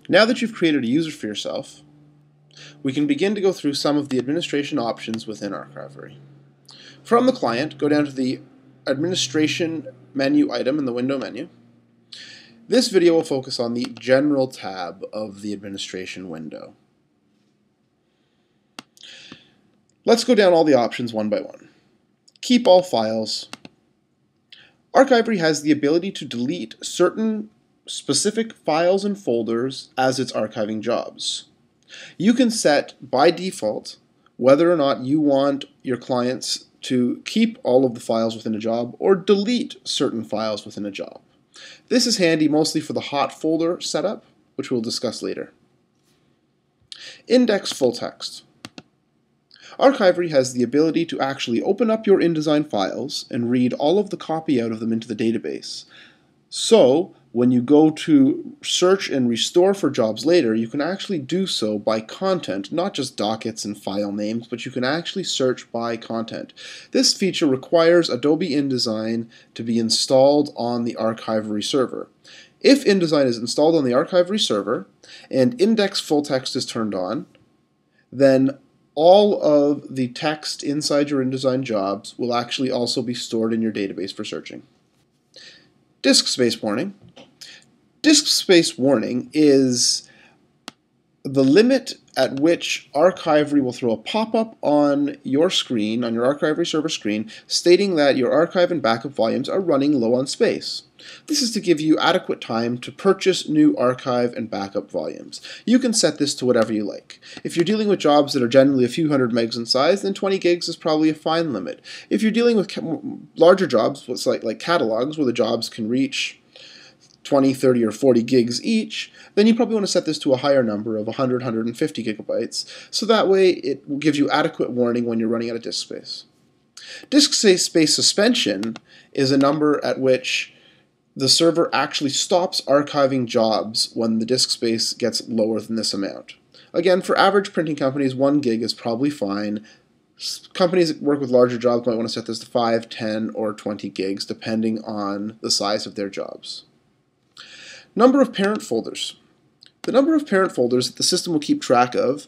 Now that you've created a user for yourself, we can begin to go through some of the administration options within Archivery. From the client, go down to the Administration menu item in the window menu. This video will focus on the General tab of the administration window. Let's go down all the options one by one. Keep all files. Archivery has the ability to delete certain specific files and folders as its archiving jobs. You can set by default whether or not you want your clients to keep all of the files within a job or delete certain files within a job. This is handy mostly for the hot folder setup, which we'll discuss later. Index full text. Archivery has the ability to actually open up your InDesign files and read all of the copy out of them into the database. So, when you go to search and restore for jobs later, you can actually do so by content, not just dockets and file names, but you can actually search by content. This feature requires Adobe InDesign to be installed on the Archivery server. If InDesign is installed on the Archivery server and index full text is turned on, then all of the text inside your InDesign jobs will actually also be stored in your database for searching. Disk space warning. Disk space warning is the limit at which Archivery will throw a pop-up on your screen, on your Archivery server screen, stating that your archive and backup volumes are running low on space. This is to give you adequate time to purchase new archive and backup volumes. You can set this to whatever you like. If you're dealing with jobs that are generally a few hundred megs in size, then 20 gigs is probably a fine limit. If you're dealing with larger jobs, what's like catalogs, where the jobs can reach 20, 30, or 40 gigs each, then you probably want to set this to a higher number of 100, 150 gigabytes, so that way it will give you adequate warning when you're running out of disk space. Disk space suspension is a number at which the server actually stops archiving jobs when the disk space gets lower than this amount. Again, for average printing companies, 1 gig is probably fine. Companies that work with larger jobs might want to set this to 5, 10, or 20 gigs, depending on the size of their jobs. Number of parent folders. The number of parent folders that the system will keep track of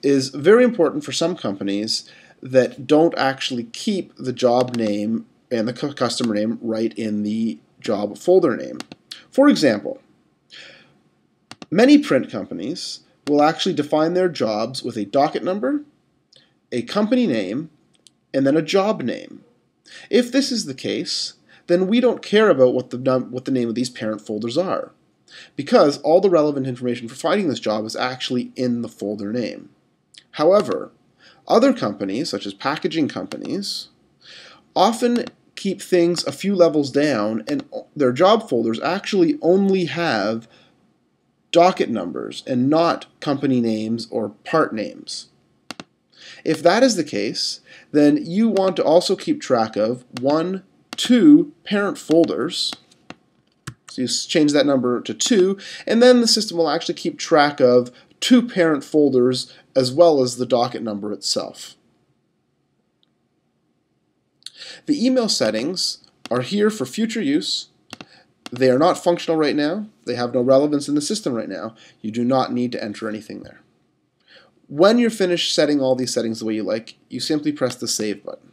is very important for some companies that don't actually keep the job name and the customer name right in the job folder name. For example, many print companies will actually define their jobs with a docket number, a company name, and then a job name. If this is the case, then we don't care about what the name of these parent folders are, because all the relevant information for finding this job is actually in the folder name. However, other companies, such as packaging companies, often keep things a few levels down, and their job folders actually only have docket numbers and not company names or part names. If that is the case, then you want to also keep track of 1, 2 parent folders. So you change that number to 2, and then the system will actually keep track of 2 parent folders as well as the docket number itself. The email settings are here for future use. They are not functional right now. They have no relevance in the system right now. You do not need to enter anything there. When you're finished setting all these settings the way you like, you simply press the Save button.